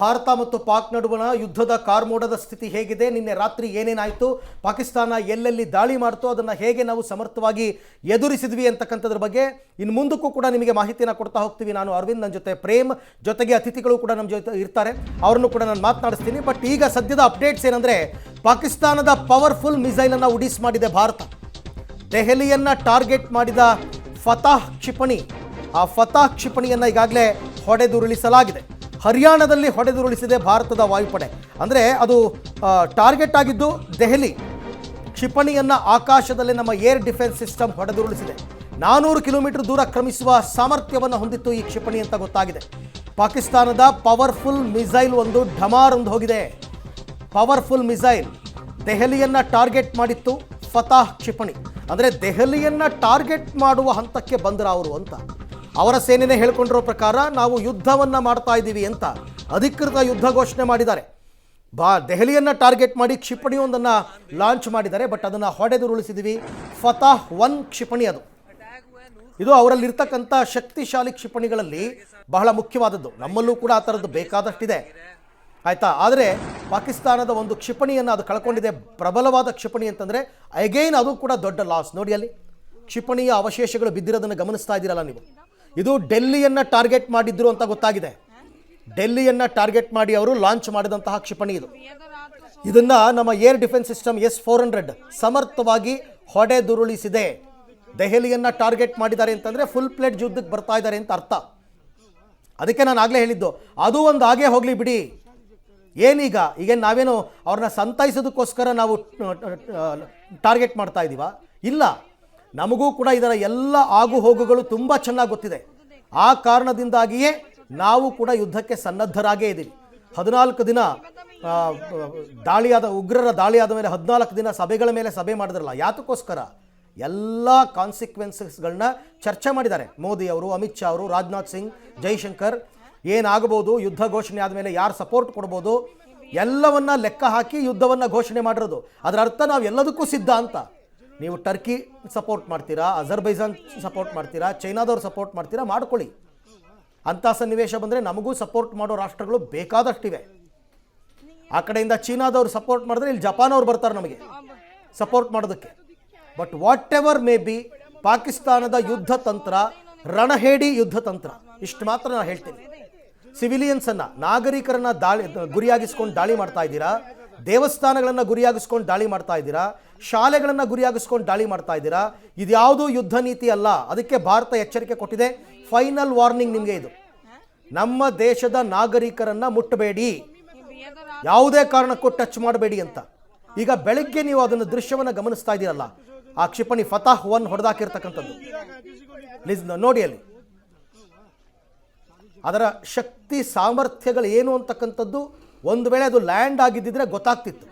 ಭಾರತ ಮತ್ತು ಪಾಕ್ ನಡುವಣ ಯುದ್ಧದ ಕಾರ್ಮೋಡದ ಸ್ಥಿತಿ ಹೇಗಿದೆ, ನಿನ್ನೆ ರಾತ್ರಿ ಏನೇನಾಯಿತು, ಪಾಕಿಸ್ತಾನ ಎಲ್ಲೆಲ್ಲಿ ದಾಳಿ ಮಾಡ್ತೋ ಅದನ್ನು ಹೇಗೆ ನಾವು ಸಮರ್ಥವಾಗಿ ಎದುರಿಸಿದ್ವಿ ಅಂತಕ್ಕಂಥದ್ರ ಬಗ್ಗೆ ಇನ್ನು ಮುಂದಕ್ಕೂ ಕೂಡ ನಿಮಗೆ ಮಾಹಿತಿಯನ್ನು ಕೊಡ್ತಾ ಹೋಗ್ತೀವಿ. ನಾನು ಅರವಿಂದ್, ನನ್ನ ಜೊತೆ ಪ್ರೇಮ್, ಜೊತೆಗೆ ಅತಿಥಿಗಳು ಕೂಡ ನಮ್ಮ ಜೊತೆ ಇರ್ತಾರೆ, ಅವರನ್ನು ಕೂಡ ನಾನು ಮಾತನಾಡಿಸ್ತೀನಿ. ಬಟ್ ಈಗ ಸದ್ಯದ ಅಪ್ಡೇಟ್ಸ್ ಏನಂದರೆ, ಪಾಕಿಸ್ತಾನದ ಪವರ್ಫುಲ್ ಮಿಸೈಲನ್ನು ಉಡಿಸ್ ಮಾಡಿದೆ ಭಾರತ. ದೆಹಲಿಯನ್ನು ಟಾರ್ಗೆಟ್ ಮಾಡಿದ ಫತಾಹ್ ಕ್ಷಿಪಣಿ, ಆ ಫತಾಹ್ ಕ್ಷಿಪಣಿಯನ್ನು ಈಗಾಗಲೇ ಹೊಡೆದುರುಳಿಸಲಾಗಿದೆ. ಹರಿಯಾಣದಲ್ಲಿ ಹೊಡೆದುರುಳಿಸಿದೆ ಭಾರತದ ವಾಯುಪಡೆ. ಅಂದರೆ ಅದು ಟಾರ್ಗೆಟ್ ಆಗಿದ್ದು ದೆಹಲಿ. ಕ್ಷಿಪಣಿಯನ್ನು ಆಕಾಶದಲ್ಲಿ ನಮ್ಮ ಏರ್ ಡಿಫೆನ್ಸ್ ಸಿಸ್ಟಮ್ ಹೊಡೆದುರುಳಿಸಿದೆ. 400 ಕಿಲೋಮೀಟರ್ ದೂರ ಕ್ರಮಿಸುವ ಸಾಮರ್ಥ್ಯವನ್ನು ಹೊಂದಿತ್ತು ಈ ಕ್ಷಿಪಣಿ ಅಂತ ಗೊತ್ತಾಗಿದೆ. ಪಾಕಿಸ್ತಾನದ ಪವರ್ಫುಲ್ ಮಿಸೈಲ್ ಒಂದು ಢಮಾರ್ ಒಂದು ಹೋಗಿದೆ. ಪವರ್ಫುಲ್ ಮಿಸೈಲ್ ದೆಹಲಿಯನ್ನು ಟಾರ್ಗೆಟ್ ಮಾಡಿತ್ತು ಫತಾಹ್ ಕ್ಷಿಪಣಿ. ಅಂದರೆ ದೆಹಲಿಯನ್ನು ಟಾರ್ಗೆಟ್ ಮಾಡುವ ಹಂತಕ್ಕೆ ಬಂದ್ರ ಅವರು ಅಂತ ಅವರ ಸೇನೆನೇ ಹೇಳ್ಕೊಂಡಿರೋ ಪ್ರಕಾರ ನಾವು ಯುದ್ಧವನ್ನು ಮಾಡ್ತಾ ಇದ್ದೀವಿ ಅಂತ ಅಧಿಕೃತ ಯುದ್ಧ ಘೋಷಣೆ ಮಾಡಿದ್ದಾರೆ. ದೆಹಲಿಯನ್ನು ಟಾರ್ಗೆಟ್ ಮಾಡಿ ಕ್ಷಿಪಣಿಯೊಂದನ್ನು ಲಾಂಚ್ ಮಾಡಿದ್ದಾರೆ. ಬಟ್ ಅದನ್ನು ಹೊಡೆದುರುಳಿಸಿದ್ದೀವಿ. ಫತಾಹ್ 1 ಕ್ಷಿಪಣಿ ಅದು. ಇದು ಅವರಲ್ಲಿರ್ತಕ್ಕಂಥ ಶಕ್ತಿಶಾಲಿ ಕ್ಷಿಪಣಿಗಳಲ್ಲಿ ಬಹಳ ಮುಖ್ಯವಾದದ್ದು. ನಮ್ಮಲ್ಲೂ ಕೂಡ ಆ ಥರದ್ದು ಬೇಕಾದಷ್ಟಿದೆ, ಆಯಿತಾ. ಆದರೆ ಪಾಕಿಸ್ತಾನದ ಒಂದು ಕ್ಷಿಪಣಿಯನ್ನು ಅದು ಕಳ್ಕೊಂಡಿದೆ, ಪ್ರಬಲವಾದ ಕ್ಷಿಪಣಿ ಅಂತಂದರೆ. ಅಗೈನ್ ಅದು ಕೂಡ ದೊಡ್ಡ ಲಾಸ್. ನೋಡಿ, ಅಲ್ಲಿ ಕ್ಷಿಪಣಿಯ ಅವಶೇಷಗಳು ಬಿದ್ದಿರೋದನ್ನು ಗಮನಿಸ್ತಾ ಇದ್ದೀರಲ್ಲ ನೀವು. ಇದು ಡೆಲ್ಲಿಯನ್ನು ಟಾರ್ಗೆಟ್ ಮಾಡಿದ್ರು ಅಂತ ಗೊತ್ತಾಗಿದೆ. ಡೆಲ್ಲಿಯನ್ನು ಟಾರ್ಗೆಟ್ ಮಾಡಿ ಅವರು ಲಾಂಚ್ ಮಾಡಿದಂತಹ ಕ್ಷಿಪಣಿ ಇದು. ಇದನ್ನು ನಮ್ಮ ಏರ್ ಡಿಫೆನ್ಸ್ ಸಿಸ್ಟಮ್ S-400 ಸಮರ್ಥವಾಗಿ ಹೊಡೆದುರುಳಿಸಿದೆ. ದೆಹಲಿಯನ್ನು ಟಾರ್ಗೆಟ್ ಮಾಡಿದ್ದಾರೆ ಅಂತಂದರೆ ಫುಲ್ ಪ್ಲೇಟ್ ಯುದ್ಧಕ್ಕೆ ಬರ್ತಾ ಇದ್ದಾರೆ ಅಂತ ಅರ್ಥ. ಅದಕ್ಕೆ ನಾನು ಆಗಲೇ ಹೇಳಿದ್ದು, ಅದು ಒಂದು ಹಾಗೆ ಹೋಗಲಿ ಬಿಡಿ. ಈಗ ನಾವೇನು ಅವ್ರನ್ನ ಸಂತೈಸೋದಕ್ಕೋಸ್ಕರ ನಾವು ಟಾರ್ಗೆಟ್ ಮಾಡ್ತಾ ಇದ್ದೀವ? ಇಲ್ಲ, ನಮಗೂ ಕೂಡ ಇದರ ಎಲ್ಲ ಆಗು ಹೋಗುಗಳು ತುಂಬ ಚೆನ್ನಾಗಿ ಗೊತ್ತಿದೆ. ಆ ಕಾರಣದಿಂದಾಗಿಯೇ ನಾವು ಕೂಡ ಯುದ್ಧಕ್ಕೆ ಸನ್ನದ್ಧರಾಗೇ ಇದ್ದೀವಿ. 14 ದಿನ ಉಗ್ರರ ದಾಳಿಯಾದ ಮೇಲೆ 14 ದಿನ ಸಭೆಗಳ ಮೇಲೆ ಸಭೆ ಮಾಡಿದ್ರಲ್ಲ, ಯಾತಕ್ಕೋಸ್ಕರ? ಎಲ್ಲ ಕಾನ್ಸಿಕ್ವೆನ್ಸಸ್ಗಳನ್ನ ಚರ್ಚೆ ಮಾಡಿದ್ದಾರೆ ಮೋದಿ ಅವರು, ಅಮಿತ್ ಶಾ ಅವರು, ರಾಜನಾಥ್ ಸಿಂಗ್, ಜೈಶಂಕರ್. ಏನಾಗಬಹುದು, ಯುದ್ಧ ಘೋಷಣೆ ಆದಮೇಲೆ ಯಾರು ಸಪೋರ್ಟ್ ಕೊಡ್ಬೋದು, ಎಲ್ಲವನ್ನ ಲೆಕ್ಕ ಹಾಕಿ ಯುದ್ಧವನ್ನು ಘೋಷಣೆ ಮಾಡಿರೋದು. ಅದರ ಅರ್ಥ ನಾವು ಎಲ್ಲದಕ್ಕೂ ಸಿದ್ಧ ಅಂತ. ನೀವು ಟರ್ಕಿ ಸಪೋರ್ಟ್ ಮಾಡ್ತೀರಾ, ಅಜರ್ಬೈಜಾನ್ ಸಪೋರ್ಟ್ ಮಾಡ್ತೀರಾ, ಚೈನಾದವ್ರು ಸಪೋರ್ಟ್ ಮಾಡ್ತೀರಾ, ಮಾಡ್ಕೊಳ್ಳಿ. ಅಂಥ ಸನ್ನಿವೇಶ ಬಂದರೆ ನಮಗೂ ಸಪೋರ್ಟ್ ಮಾಡೋ ರಾಷ್ಟ್ರಗಳು ಬೇಕಾದಷ್ಟಿವೆ. ಆ ಕಡೆಯಿಂದ ಚೀನಾದವ್ರು ಸಪೋರ್ಟ್ ಮಾಡಿದ್ರೆ ಇಲ್ಲಿ ಜಪಾನ್ ಅವ್ರು ಬರ್ತಾರೆ ನಮಗೆ ಸಪೋರ್ಟ್ ಮಾಡೋದಕ್ಕೆ. But what ever may be, ಪಾಕಿಸ್ತಾನದ ಯುದ್ಧ ತಂತ್ರ ರಣಹೇಡಿ ಯುದ್ಧ ತಂತ್ರ. ಇಷ್ಟು ಮಾತ್ರ ನಾನು ಹೇಳ್ತೀನಿ. ಸಿವಿಲಿಯನ್ಸನ್ನು, ನಾಗರಿಕರನ್ನು ಗುರಿಯಾಗಿಸ್ಕೊಂಡು ದಾಳಿ ಮಾಡ್ತಾ ಇದ್ದೀರಾ, ದೇವಸ್ಥಾನಗಳನ್ನು ಗುರಿಯಾಗಿಸ್ಕೊಂಡು ದಾಳಿ ಮಾಡ್ತಾ ಇದ್ದೀರಾ, ಶಾಲೆಗಳನ್ನು ಗುರಿಯಾಗಿಸ್ಕೊಂಡು ದಾಳಿ ಮಾಡ್ತಾ ಇದ್ದೀರಾ. ಇದ್ಯಾವುದೂ ಯುದ್ಧ ನೀತಿ ಅಲ್ಲ. ಅದಕ್ಕೆ ಭಾರತ ಎಚ್ಚರಿಕೆ ಕೊಟ್ಟಿದೆ. ಫೈನಲ್ ವಾರ್ನಿಂಗ್ ನಿಮಗೆ ಇದು. ನಮ್ಮ ದೇಶದ ನಾಗರಿಕರನ್ನು ಮುಟ್ಟಬೇಡಿ, ಯಾವುದೇ ಕಾರಣಕ್ಕೂ ಟಚ್ ಮಾಡಬೇಡಿ ಅಂತ. ಈಗ ಬೆಳಗ್ಗೆ ನೀವು ಅದನ್ನು ದೃಶ್ಯವನ್ನು ಗಮನಿಸ್ತಾ ಇದ್ದೀರಲ್ಲ, ಆ ಕ್ಷಿಪಣಿ ಫತಾಹ್ 1 ಹೊಡೆದಾಕಿರ್ತಕ್ಕಂಥದ್ದು ನೋಡಿ. ಅಲ್ಲಿ ಅದರ ಶಕ್ತಿ ಸಾಮರ್ಥ್ಯಗಳು ಏನು ಅಂತಕ್ಕಂಥದ್ದು ಒಂದು ವೇಳೆ ಅದು ಲ್ಯಾಂಡ್ ಆಗಿದ್ದಿದ್ರೆ ಗೊತ್ತಾಗ್ತಿತ್ತು.